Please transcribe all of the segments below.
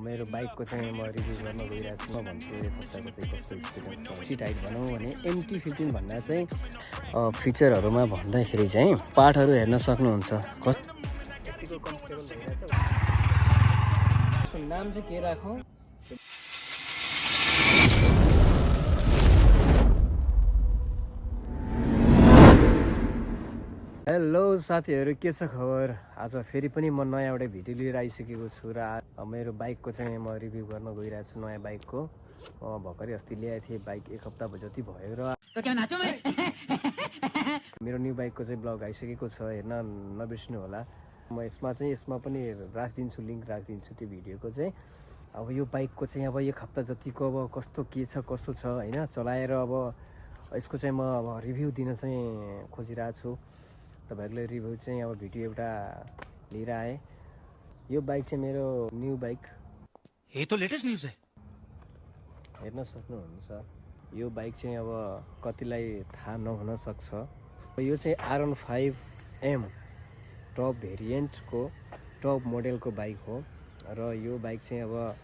मेरो बाइकको चाहिँ म रिभ्यू गर्न गइरहेको छु। म भन्छु एक हप्ताको चाहिँ कस्तो एक्सपिरियन्स छ। सिट हाइट भनौँ भने MT-15 भन्दा चाहिँ फिचरहरूमा भन्दाखेरि चाहिँ पार्टहरू हेर्न सक्नुहुन्छ। कतिको कम्फर्टेबल भइरहेछ। यसको नाम चाहिँ के राखौँ? हेलो साथीहरू, के छ खबर? आज फेरि पनि म नयाँ एउटा भिडियो लिएर आइसकेको छु र मेरो बाइकको चाहिँ म रिभ्यू गर्न गइरहेको छु। नयाँ बाइकको भर्खरै अस्ति ल्याएको थिएँ बाइक, एक हप्ता जति भयो र मेरो न्यू बाइकको चाहिँ ब्लग आइसकेको छ, हेर्न नबिर्सिनु होला। म यसमा पनि राखिदिन्छु, लिङ्क राखिदिन्छु त्यो भिडियोको चाहिँ। अब यो बाइकको चाहिँ अब एक हप्ता जतिको अब कस्तो के छ कसो छ होइन, चलाएर अब यसको चाहिँ म अब रिभ्यू दिन चाहिँ खोजिरहेको छु। तपाईहरुले रिभ्यू चाहिँ अब भिडियो एउटा लिएर आए। यो बाइक चाहिँ मेरो न्यू बाइक। ये तो लेटेस्ट न्यूज है। हेर्न सक्नुहुन्छ। यो बाइक चाहिँ अब कतिलाई थाहा नहुन सक्छ। यो चाहिँ R15M टप भेरिएन्टको टप मोडलको बाइक हो र यो बाइक चाहिँ अब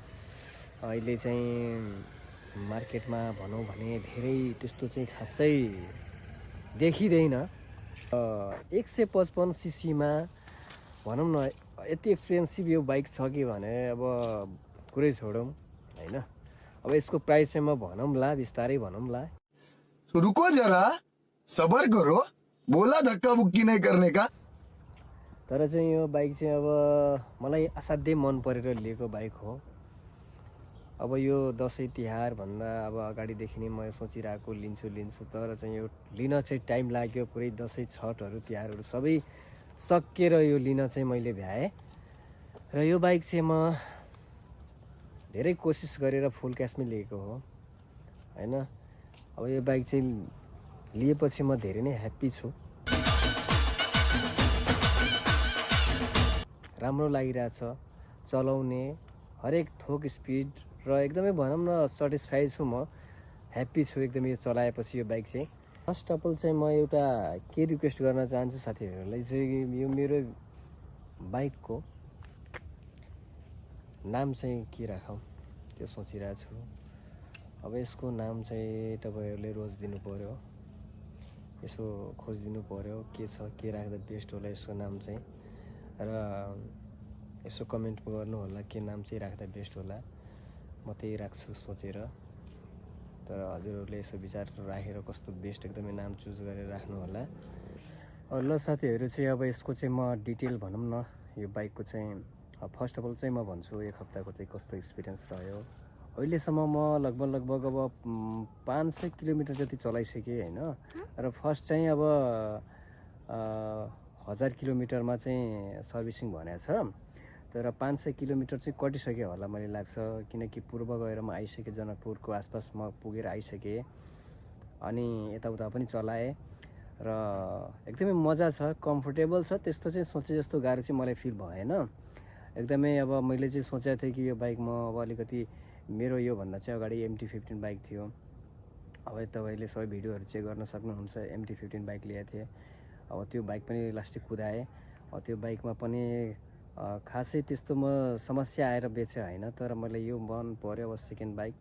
अहिले चाहिँ मार्केटमा भनौँ भने धेरै त्यस्तो चाहिँ खासै देखिँदैन। 155 सीसीमा भनौँ न यति एक्सपेन्सिभ यो बाइक छ कि भने अब कुरै छोडौँ होइन। अब यसको प्राइस चाहिँ म भनौँला, बिस्तारै भनौँला। रुको जरा, सबर करो, बोला धक्का बुक्की नहीं करने का। तर चाहिँ यो बाइक चाहिँ अब मलाई असाध्यै मन परेर लिएको बाइक हो। अब यो दसैँ तिहार भन्दा अब अगाडिदेखि नै म सोचिरहेको लिन्छु, तर चाहिँ यो लिन चाहिँ टाइम लाग्यो। पुरै दसैँ छठहरू तिहारहरू सबै सकिएर यो लिन चाहिँ मैले भ्याएँ र यो बाइक चाहिँ म धेरै कोसिस गरेर फुल क्यासमै लिएको हो होइन। अब यो बाइक चाहिँ लिएपछि म धेरै नै ह्याप्पी छु। राम्रो लागिरहेछ चलाउने, हरेक थोक स्पिड र एकदमै भनौँ न सेटिस्फाइड छु। म ह्याप्पी छु एकदमै यो चलाएपछि यो बाइक चाहिँ। फर्स्ट अफ अल चाहिँ म एउटा के रिक्वेस्ट गर्न चाहन्छु साथीहरूलाई चाहिँ, यो मेरो बाइकको नाम चाहिँ के राखौँ त्यो सोचिरहेको छु। अब यसको नाम चाहिँ तपाईँहरूले रोजिदिनु पऱ्यो, यसो खोजिदिनु पऱ्यो के छ, के राख्दा बेस्ट होला यसको नाम चाहिँ, र यसो कमेन्ट गर्नु होला के नाम चाहिँ राख्दा बेस्ट होला। म त्यही राख्छु सोचेर। तर हजुरहरूले यसो विचार राखेर कस्तो बेस्ट एकदमै नाम चुज गरेर राख्नु होला। ल साथीहरू चाहिँ अब यसको चाहिँ म डिटेल भनौँ न यो बाइकको चाहिँ फर्स्ट अफ अल चाहिँ म भन्छु एक हप्ताको चाहिँ कस्तो एक्सपिरियन्स रह्यो। अहिलेसम्म म लगभग अब 500 किलोमिटर जति चलाइसकेँ होइन। र फर्स्ट चाहिँ अब 1000 किलोमिटरमा चाहिँ सर्भिसिङ भनेको छ, तर 500 किलोमिटर चाहिँ कटिसक्यो होला मलाई लाग्छ, किनकि पूर्व गएर म आइसकेँ, जनकपुरको आसपास म पुगेर आइसकेँ। अनि यताउता पनि चलाएँ र एकदमै मजा छ, कम्फोर्टेबल छ। त्यस्तो चाहिँ सोचे जस्तो गाह्रो चाहिँ मलाई फिल भएन एकदमै। अब मैले चाहिँ सोचेको थिएँ कि यो बाइक म अब अलिकति मेरो योभन्दा चाहिँ अगाडि MT-15 बाइक थियो। अब तपाईँले सबै भिडियोहरू चेक गर्न सक्नुहुन्छ। MT-15 बाइक ल्याएको थिएँ। अब त्यो बाइक पनि लास्टै कुदाएँ। त्यो बाइकमा पनि खासै त्यस्तो म समस्या आएर बेचेँ होइन, तर मैले यो मन पऱ्यो। अब सेकेन्ड बाइक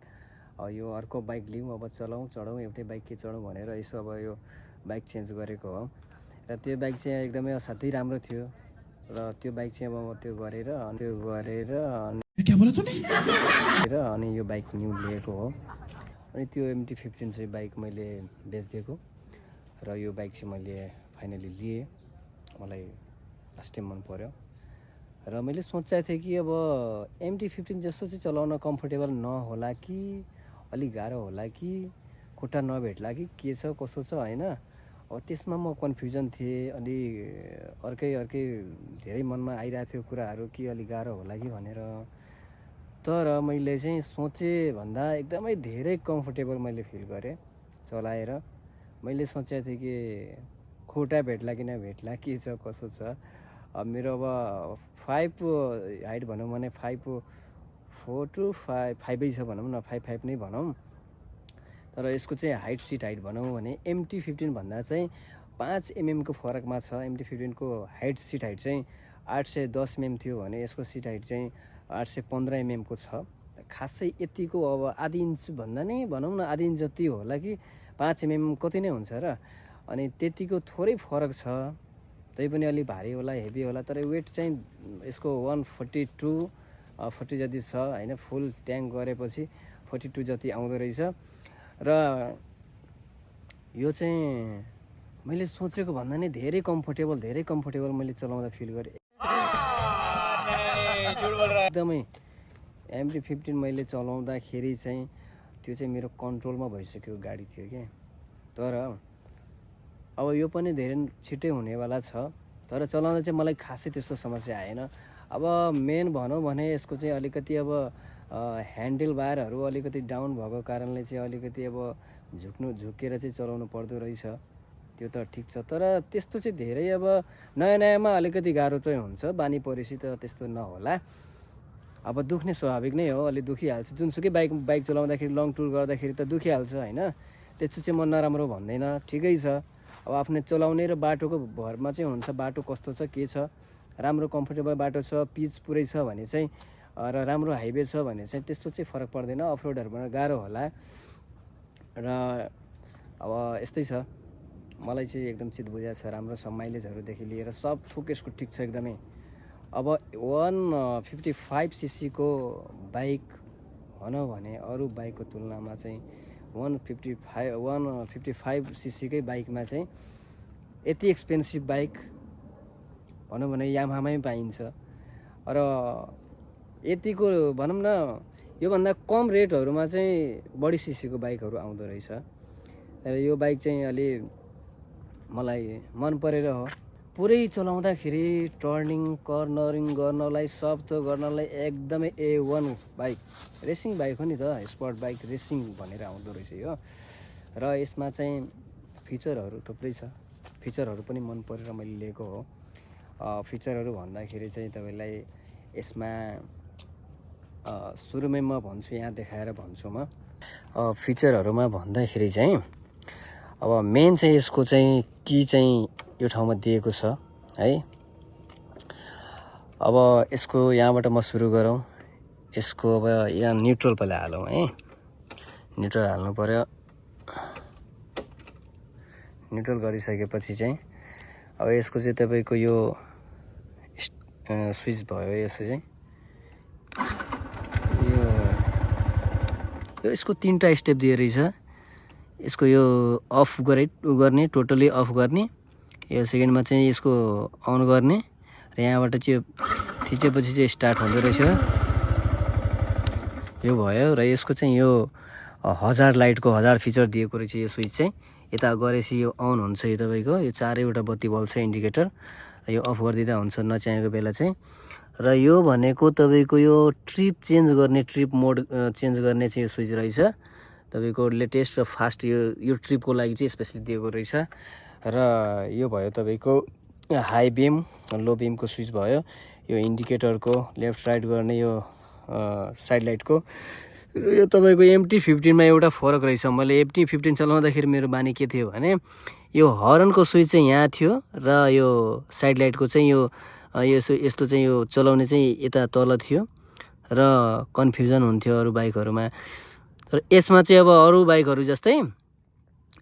यो अर्को बाइक लिउँ, अब चढौँ एउटै बाइक के चढौँ भनेर यसो अब यो बाइक चेन्ज गरेको हो। र त्यो बाइक चाहिँ एकदमै असाध्यै राम्रो थियो र त्यो बाइक चाहिँ अब म त्यो गरेर अनि यो बाइक न्यू लिएको हो। अनि त्यो MT-15 चाहिँ बाइक मैले बेचिदिएको र यो बाइक चाहिँ मैले फाइनली लिएँ। मलाई लास्ट टाइम मन पऱ्यो र मैले सोचेको थिएँ कि अब MT-15 जस्तो चाहिँ चलाउन कम्फोर्टेबल नहोला कि अलिक गाह्रो होला कि खुट्टा नभेट्ला कि के छ कसो छ होइन। अब त्यसमा म कन्फ्युजन थिएँ। अलि अर्कै धेरै मनमा आइरहेको थियो कुराहरू कि अलिक गाह्रो होला कि भनेर। तर मैले चाहिँ सोचेँ भन्दा एकदमै धेरै कम्फोर्टेबल मैले फिल गरेँ चलाएर। मैले सोचेको थिएँ कि खुट्टा भेट्ला कि नभेट्ला के छ कसो छ। अब मेरो अब 5 हाइट भनौँ भने 5'4" to 5'5" छ भनौँ न, 5'5" नै भनौँ। तर यसको चाहिँ हाइट, सिट हाइट भनौँ भने MT-15 भन्दा चाहिँ 5 mm को फरकमा छ। MT-15 को हाइट सिट हाइट चाहिँ 810 mm थियो भने यसको सिट हाइट चाहिँ 815 mm को छ। खासै यतिको अब आधी इन्च भन्दा नि भनौँ न आधी इन्च जति होला कि 5 mm कति नै हुन्छ र। अनि त्यतिको थोरै फरक छ, तै पनि अलि भारी होला हेभी होला, तर वेट चाहिँ यसको 142 40 जति छ होइन। फुल ट्याङ्क गरेपछि 42 जति आउँदो रहेछ। र यो चाहिँ मैले सोचेको भन्दा नि धेरै कम्फोर्टेबल मैले चलाउँदा फिल गरेँ एकदमै। MT-15 मैले चलाउँदाखेरि चाहिँ त्यो चाहिँ मेरो कन्ट्रोलमा भइसक्यो गाडी थियो क्या। तर अब यो पनि धेरै छिट्टै हुनेवाला छ, तर चलाउँदा चाहिँ मलाई खासै त्यस्तो समस्या आएन। अब मेन भनौँ भने यसको चाहिँ अलिकति अब ह्यान्डल बारहरू अलिकति डाउन भएको कारणले चाहिँ अलिकति अब झुकेर चाहिँ चलाउनु पर्दो रहेछ, त्यो त ठिक छ। तर त्यस्तो चाहिँ धेरै अब नयाँमा अलिकति गाह्रो चाहिँ हुन्छ, बानी परेपछि त त्यस्तो नहोला। अब दुख्ने स्वाभाविक नै हो, अलि दुखिहाल्छ। जुनसुकै बाइक चलाउँदाखेरि लङ टुर गर्दाखेरि त दुखिहाल्छ होइन। त्यस्तो चाहिँ म नराम्रो भन्दैन, ठिकै छ। अब आफ्नो चलाउने र बाटोको भरमा चाहिँ हुन्छ, बाटो कस्तो छ के छ। राम्रो कम्फोर्टेबल बाटो छ, पिच पुरै छ भने चाहिँ र राम्रो हाइवे छ भने चाहिँ त्यस्तो चाहिँ फरक पर्दैन। अफरोडहरूमा गाह्रो होला र अब यस्तै छ। मलाई चाहिँ एकदम चित बुझाएको छ, राम्रो छ। माइलेजहरूदेखि लिएर सब थोक यसको ठिक छ एकदमै। अब 155cc को बाइक भनौँ भने अरू बाइकको तुलनामा चाहिँ 155cc कै बाइकमा चाहिँ यति एक्सपेन्सिभ बाइक भनौँ भने यामाहामै पाइन्छ। र यतिको भनौँ न योभन्दा कम रेटहरूमा चाहिँ बढी सिसीको बाइकहरू आउँदो रहेछ। तर यो बाइक चाहिँ अलि मलाई मन परेर हो। पुरै चलाउँदाखेरि टर्निङ कर्नरिङ गर्नलाई सब त गर्नलाई एकदमै A1 बाइक, रेसिङ बाइक हो नि त, स्पोर्ट बाइक रेसिङ भनेर आउँदो रहेछ यो। र यसमा चाहिँ फिचरहरू थुप्रै छ, फिचरहरू पनि मन परेर मैले लिएको हो। फिचरहरू भन्दाखेरि चाहिँ तपाईँलाई यसमा सुरुमै म भन्छु, यहाँ देखाएर भन्छु म। फिचरहरूमा भन्दाखेरि चाहिँ अब मेन चाहिँ यसको चाहिँ की चाहिँ यो ठाउँमा दिएको छ है। अब यसको यहाँबाट म सुरु गरौँ। यसको अब यहाँ न्युट्रल पहिला हालौँ है, न्युट्रल हाल्नु पर्यो। न्युट्रल गरिसकेपछि चाहिँ अब यसको चाहिँ तपाईँको यो स्विच भयो, यसो चाहिँ यो यसको 3टा स्टेप दिए रहेछ। यसको यो अफ गर्ने टोटली अफ गर्ने, यो सेकेन्डमा चाहिँ यसको अन गर्ने र यहाँबाट चाहिँ थिचेपछि चाहिँ स्टार्ट हुँदो रहेछ, यो भयो। र यसको चाहिँ यो हजार्ड लाइटको हजार्ड फिचर दिएको रहेछ यो स्विच चाहिँ। यता गरेपछि यो अन हुन्छ, यो तपाईँको यो 4वटा बत्ती बल्छ इन्डिकेटर, र यो अफ गरिदिँदा हुन्छ नचाहेको बेला चाहिँ। र यो भनेको तपाईँको यो ट्रिप चेन्ज गर्ने, ट्रिप मोड चेन्ज गर्ने चाहिँ यो स्विच रहेछ तपाईँको लेटेस्ट र फास्ट। यो ट्रिपको लागि चाहिँ स्पेसली दिएको रहेछ। र यो भयो तपाईँको हाई बिम लो बिमको स्विच भयो। यो इन्डिकेटरको लेफ्ट राइट गर्ने यो साइड लाइटको। यो तपाईँको MT-15 मा एउटा फरक रहेछ। मैले MT-15 चलाउँदाखेरि मेरो बानी के थियो भने यो हर्नको स्विच चाहिँ यहाँ थियो र यो साइड लाइटको चाहिँ यो यस्तो चाहिँ यो चलाउने चाहिँ यता तल थियो र कन्फ्युजन हुन्थ्यो अरू बाइकहरूमा। तर यसमा चाहिँ अब अरू बाइकहरू जस्तै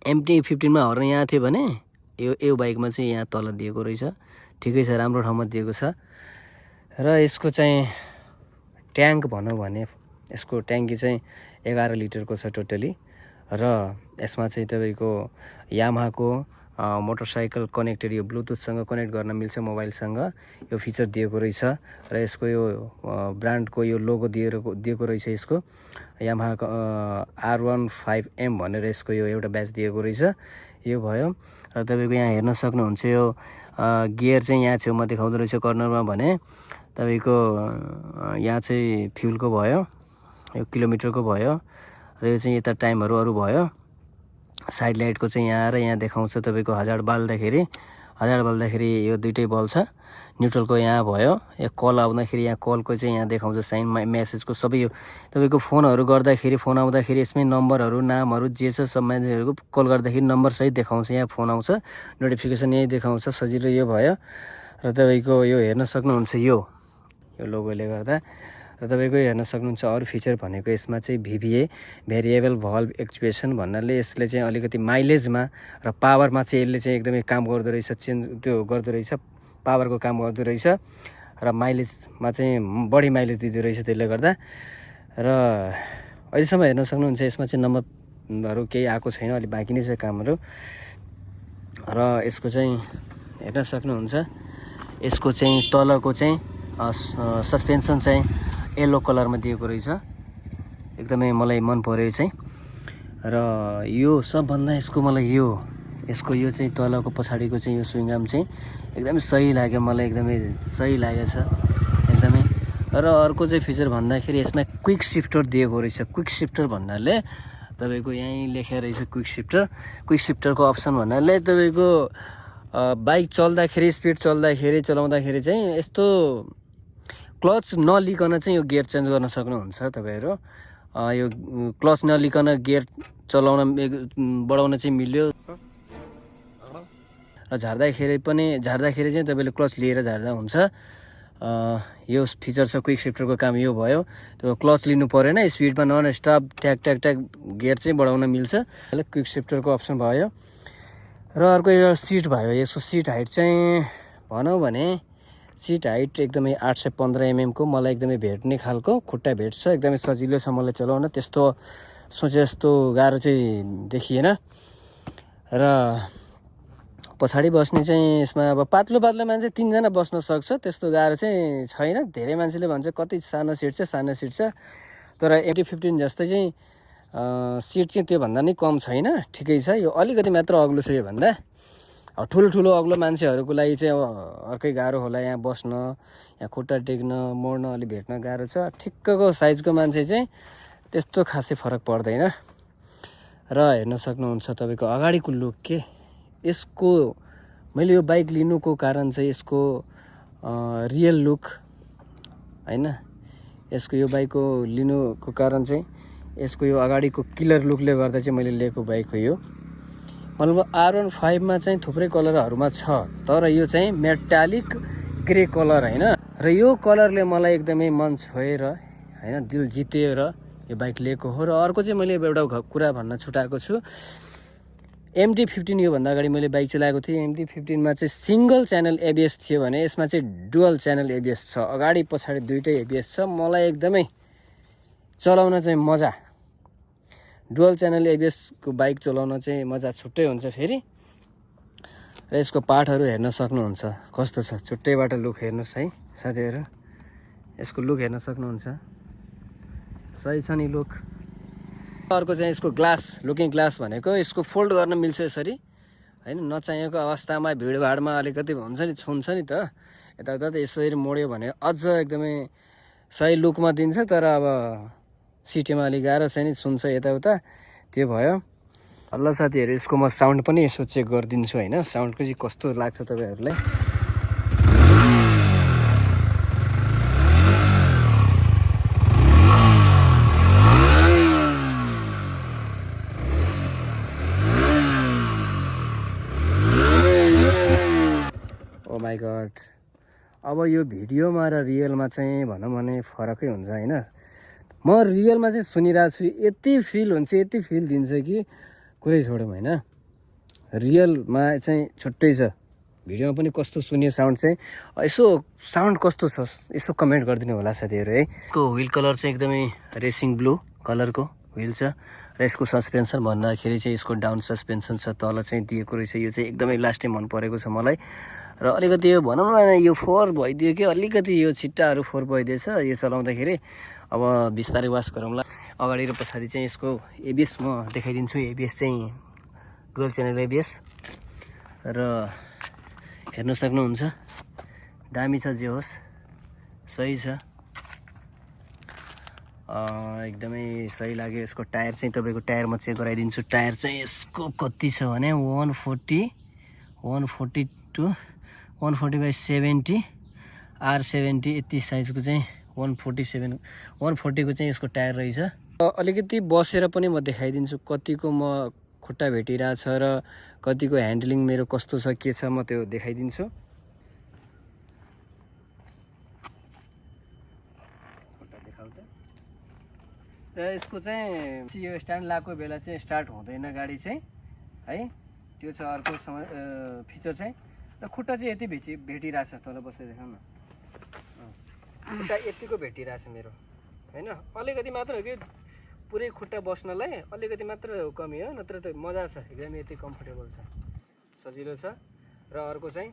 MT-15 मा हर्न यहाँ थियो भने यो बाइकमा चाहिँ यहाँ तल दिएको रहेछ। ठिकै छ, राम्रो ठाउँमा दिएको छ। र यसको चाहिँ ट्याङ्क भनौँ भने यसको ट्याङ्की चाहिँ 11 लिटरको छ टोटली। र यसमा चाहिँ तपाईँको यामाहाको मोटरसाइकल कनेक्टेड यो ब्लुटुथसँग कनेक्ट गर्न मिल्छ मोबाइलसँग, यो फिचर दिएको रहेछ। र यसको यो ब्रान्डको यो लोगो दिएको रहेछ। यसको यामाहाको R15M भनेर यसको यो एउटा ब्याच दिएको रहेछ, यो भयो। र तपाईँको यहाँ हेर्न सक्नुहुन्छ यो गियर चाहिँ यहाँ छेउमा देखाउँदो रहेछ कर्नरमा भने तपाईँको यहाँ चाहिँ फ्युलको भयो, यो किलोमिटरको भयो, र यो चाहिँ यता टाइमहरू अरू भयो। साइड लाइटको चाहिँ यहाँ र यहाँ देखाउँछ तपाईँको हजार्ड बाल्दाखेरि यो दुइटै बल्छ। न्युट्रलको यहाँ भयो, यो कल आउँदाखेरि यहाँ कलको चाहिँ यहाँ देखाउँछ साइन मेसेजको सबै। यो तपाईँको फोनहरू गर्दाखेरि फोन आउँदाखेरि यसमै नम्बरहरू नामहरू जे छ सब मान्छेहरूको कल गर्दाखेरि नम्बर सहित देखाउँछ, यहाँ फोन आउँछ, नोटिफिकेसन यही देखाउँछ, सजिलो यो भयो। र तपाईँको यो हेर्न सक्नुहुन्छ यो लोगोले गर्दा। र तपाईँको हेर्न सक्नुहुन्छ अरू फिचर भनेको यसमा चाहिँ VVA भेरिएबल भल्भ एक्चुएसन भन्नाले यसले चाहिँ अलिकति माइलेजमा र पावरमा चाहिँ यसले चाहिँ एकदमै काम गर्दो रहेछ, त्यो गर्दो रहेछ, पावरको काम गर्दो रहेछ र माइलेजमा चाहिँ बढी माइलेज दिँदो रहेछ। त्यसले गर्दा र अहिलेसम्म हेर्न सक्नुहुन्छ यसमा चाहिँ नम्बरहरू केही आएको छैन, अलि बाँकी नै छ कामहरू। र यसको चाहिँ हेर्न सक्नुहुन्छ यसको चाहिँ तलको चाहिँ सस्पेन्सन चाहिँ येलो कलरमा दिएको रहेछ, एकदमै मलाई मन पर्यो चाहिँ। र यो सबभन्दा यसको मलाई यसको यो चाहिँ तलको पछाडिको चाहिँ यो स्विङ आर्म चाहिँ एकदमै सही लाग्यो मलाई, एकदमै सही लागेको छ एकदमै। र अर्को चाहिँ फिचर भन्दाखेरि यसमा क्विक सिफ्टर दिएको रहेछ। क्विक सिफ्टर भन्नाले तपाईँको यहीँ लेखेर रहेछ क्विक सिफ्टर। क्विक सिफ्टरको अप्सन भन्नाले तपाईँको बाइक चल्दाखेरि, स्पिड चलाउँदाखेरि चाहिँ यस्तो क्लच नलिकन चाहिँ यो गियर चेन्ज गर्न सक्नुहुन्छ तपाईँहरू। यो क्लच नलिकन गियर बढाउन चाहिँ मिल्यो। र झार्दाखेरि चाहिँ तपाईँले क्लच लिएर झार्दा हुन्छ। यो फिचर छ क्विक सिफ्टरको काम यो भयो। त्यो क्लच लिनु परेन, स्पिडमा नन स्टप ट्याक ट्याक ट्याक गियर चाहिँ बढाउन मिल्छ। क्विक सिफ्टरको अप्सन भयो। र अर्को यो सिट भयो। यसको सिट हाइट चाहिँ भनौँ भने सिट हाइट एकदमै 815 mm को मलाई एकदमै भेट्ने खालको खुट्टा भेट्छ, एकदमै सजिलो छ मलाई चलाउन। त्यस्तो सोचे जस्तो गाह्रो चाहिँ देखिएन। र पछाडि बस्ने चाहिँ यसमा अब पातलो मान्छे 3 जना बस्न सक्छ, त्यस्तो गाह्रो चाहिँ छैन। धेरै मान्छेले भन्छ कति सानो सिट छ, तर MT-15 जस्तै चाहिँ सिट चाहिँ त्योभन्दा नै कम छैन, ठिकै छ। यो अलिकति मात्र अग्लो छ योभन्दा। ठुलो अग्लो मान्छेहरूको लागि चाहिँ अब अर्कै गाह्रो होला, यहाँ बस्न, यहाँ खुट्टा टेक्न मोड्न अलि भेट्न गाह्रो छ। ठिक्कको साइजको मान्छे चाहिँ त्यस्तो खासै फरक पर्दैन। र हेर्न सक्नुहुन्छ तपाईँको अगाडिको लुक के यसको, मैले यो बाइक लिनुको कारण चाहिँ यसको रियल लुक हैन, यसको यो बाइकको लिनुको कारण चाहिँ यसको यो अगाडिको किलर लुकले गर्दा चाहिँ मैले लिएको बाइक हो यो। मतलब R15 मा चाहिँ थुप्रै कलरहरूमा छ, तर यो चाहिँ मेटालिक ग्रे कलर हैन। र यो कलरले मलाई एकदमै मन छोएर हैन, दिल जितेर यो बाइक लिएको हो। र अर्को चाहिँ मैले एउटा कुरा भन्न छुटाएको छु, MT-15 योभन्दा अगाडि मैले बाइक चलाएको थिएँ। MT-15 मा चाहिँ सिङ्गल च्यानल ABS थियो भने यसमा चाहिँ डुअल च्यानल ABS छ, अगाडि पछाडि दुइटै ABS छ। मलाई एकदमै चलाउन चाहिँ मजा, डुअल च्यानल ABS को बाइक चलाउन चाहिँ मजा छुट्टै हुन्छ फेरि। र यसको पार्टहरू हेर्न सक्नुहुन्छ कस्तो छ, छुट्टैबाट लुक हेर्नुहोस् है साथीहरू, यसको लुक हेर्न सक्नुहुन्छ, सही छ नि लुक। अर्को चाहिँ यसको लुकिङ ग्लास भनेको यसको फोल्ड गर्न मिल्छ यसरी हैन, नचाहिएको अवस्थामा भिडभाडमा अलिकति हुन्छ नि, छुन्छ नि त यताउता, त यसरी मोड्यो भने अझ एकदमै सही लुकमा दिन्छ। तर अब सिटीमा अलिक गाह्रो छ नि, छुन्छ यताउता, त्यो भयो। ल साथीहरू, यसको म साउन्ड पनि यसो चेक गरिदिन्छु हैन, साउन्डको चाहिँ कस्तो लाग्छ तपाईँहरूलाई। ओ माई गड, अब यो भिडियोमा र रियलमा चाहिँ भनौँ भने फरकै हुन्छ हैन। म रियलमा चाहिँ सुनिरहेको छु, यति फिल दिन्छ कि कुरै छोडौँ हैन। रियलमा चाहिँ छुट्टै छ, भिडियोमा पनि कस्तो सुन्यो साउन्ड चाहिँ। यसो साउन्ड कस्तो छ यसो कमेन्ट गरिदिनु होला साथीहरू है। यसको व्हिल कलर चाहिँ एकदमै रेसिङ ब्लू कलरको व्हिल छ। र यसको सस्पेन्सन भन्दाखेरि चाहिँ यसको डाउन सस्पेन्सन छ, तल चाहिँ दिएको रहेछ। यो चाहिँ एकदमै लास्टै मन परेको छ मलाई। र अलिकति यो भनौँ न यो 4 भइदियो कि अलिकति यो छिट्टाहरू 4 भइदिएछ यो चलाउँदाखेरि। अब बिस्तारै वास गरौँला। अगाडि र पछाडि चाहिँ यसको ABS म देखाइदिन्छु। ABS चाहिँ डुअल च्यानल ABS र हेर्न सक्नुहुन्छ, दामी छ, जे होस् सही छ, एकदमै सही लाग्यो। यसको टायर चाहिँ तपाईँको टायर म चेक गराइदिन्छु। टायर चाहिँ यसको कति छ भने 140/70 R70 यति साइजको चाहिँ 140 को चाहिँ यसको टायर रहेछ। अलिकति बसेर पनि म देखाइदिन्छु कतिको म खुट्टा भेटिरहेछ र कतिको ह्यान्डलिङ मेरो कस्तो छ, के छ, म त्यो देखाइदिन्छु। खुट्टा र यसको चाहिँ यो स्ट्यान्ड लगाएको बेला चाहिँ स्टार्ट हुँदैन गाडी चाहिँ है। त्यो छ अर्को फिचर चाहिँ। र खुट्टा चाहिँ यति भेटिरहेछ, तल बसेर देखाउँ न, खुट्टा यतिको भेटिरहेछ मेरो होइन। अलिकति मात्र हो कि पुरै खुट्टा बस्नलाई अलिकति मात्र कमी हो, नत्र त मजा छ एकदमै, यति कम्फर्टेबल छ, सजिलो छ। र अर्को चाहिँ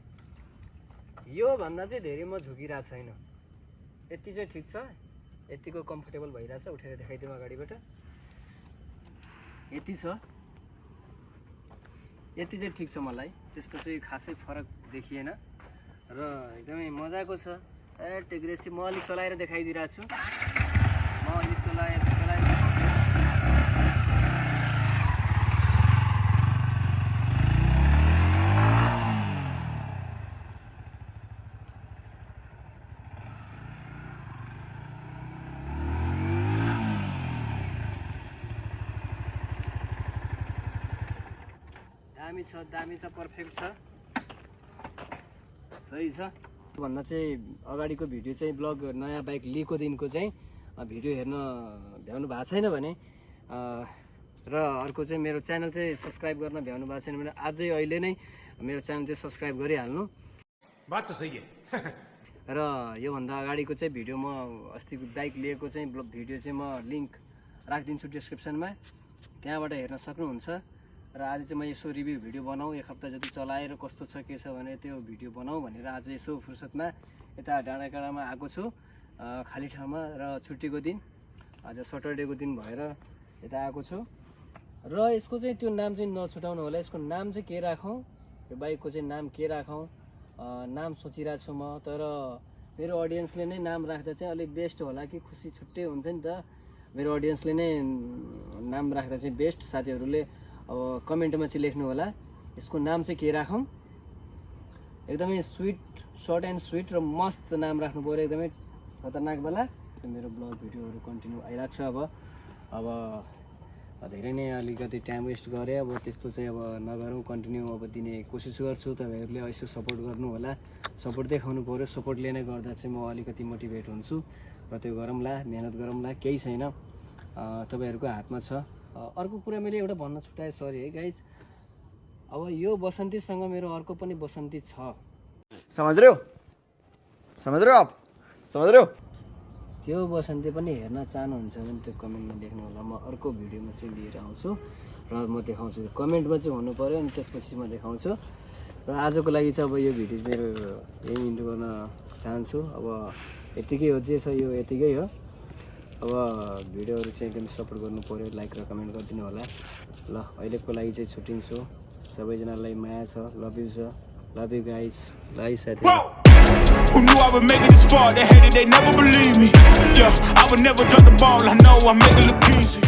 यो भन्दा चाहिँ धेरै म झुकिरहेको छैन, यति चाहिँ ठिक छ, यतिको कम्फर्टेबल भइरहेछ। उठेर देखाइदिउँ अगाडिबाट, यति छ, यति चाहिँ ठिक छ मलाई, त्यस्तो चाहिँ खासै फरक देखिएन र एकदमै मजाको छ। एग्रेसिभ म अलिक चलाएर देखाइदिइरहेको छु, म अलिक चलाएर दामी छ, पर्फेक्ट छ, सही छ। भन्दा चाहिँ अगाडिको भिडियो चाहिँ ब्लग नयाँ बाइक लिएको दिनको चाहिँ भिडियो हेर्न भ्याउनु भएको छैन भने र अर्को चाहिँ मेरो च्यानल चाहिँ सब्सक्राइब गर्न भ्याउनु भएको छैन भने अझै अहिले नै मेरो च्यानल चाहिँ सब्सक्राइब गरिहाल्नु। बात त सही है। र योभन्दा अगाडिको चाहिँ भिडियो म अस्तिको बाइक लिएको चाहिँ भिडियो चाहिँ म लिङ्क राखिदिन्छु डिस्क्रिप्सनमा, त्यहाँबाट हेर्न सक्नुहुन्छ। र आज चाहिँ म यसो रिभ्यू भिडियो बनाऊँ, एक हप्ता जति चलाएर कस्तो छ के छ भने त्यो भिडियो बनाऊँ भनेर आज यसो फुर्सदमा यता डाँडाकाँडामा आएको छु, खाली ठाउँमा। र छुट्टीको दिन, आज सटरडेको दिन भएर यता आएको छु। र यसको चाहिँ त्यो नाम चाहिँ नछुटाउनु होला, यसको नाम चाहिँ के राखौँ, यो बाइकको चाहिँ नाम के राखौँ नाम सोचिरहेको छु म। तर मेरो अडियन्सले नै नाम राख्दा चाहिँ अलिक बेस्ट होला कि, खुसी छुट्टै हुन्छ नि त। मेरो अडियन्सले नै नाम राख्दा चाहिँ बेस्ट। साथीहरूले अब कमेन्टमा चाहिँ लेख्नु होला यसको नाम चाहिँ के राखौँ। एकदमै स्विट, सर्ट एन्ड स्विट र मस्त नाम राख्नु पऱ्यो, एकदमै खतरनाक वाला। मेरो ब्लग भिडियोहरू कन्टिन्यू आइरहेको छ। अब धेरै नै अलिकति टाइम वेस्ट गरेँ, अब त्यस्तो चाहिँ अब नगरौँ, कन्टिन्यू अब दिने कोसिस गर्छु। तपाईँहरूले यसो सपोर्ट गर्नु होला, सपोर्ट देखाउनु पऱ्यो। सपोर्टले नै गर्दा चाहिँ म अलिकति मोटिभेट हुन्छु र त्यो गरौँला, मेहनत गरौँला, केही छैन, तपाईँहरूको हातमा छ। अर्को कुरा मैले एउटा भन्न छुट्याएँ, सरी है गाइज। अब यो बसन्तीसँग मेरो अर्को पनि बसन्ती छ, समझ रहे हो, समझ रहे हो आप, समझ रहे हो। त्यो बसन्ती पनि हेर्न चाहनुहुन्छ भने त्यो कमेन्टमा लेख्नु होला, म अर्को भिडियोमा चाहिँ लिएर आउँछु र म देखाउँछु। कमेन्टमा चाहिँ हुनु पऱ्यो, अनि त्यसपछि म देखाउँछु। र आजको लागि चाहिँ अब यो भिडियो मेरो यही इन्डो गर्न चाहन्छु। अब यतिकै हो, जे छ यो यतिकै हो। अब भिडियोहरू चाहिँ एकदम सपोर्ट गर्नु पऱ्यो, लाइक र कमेन्ट गरिदिनु होला। ल अहिलेको लागि चाहिँ छुट्टिन्छु, सबैजनालाई माया छ, लभ यु छ, लभ यु गाइस, ल साथी। Who knew I would make it this far? They hated, they never believe me. Yeah, I would never drop the ball. I know I make it look easy.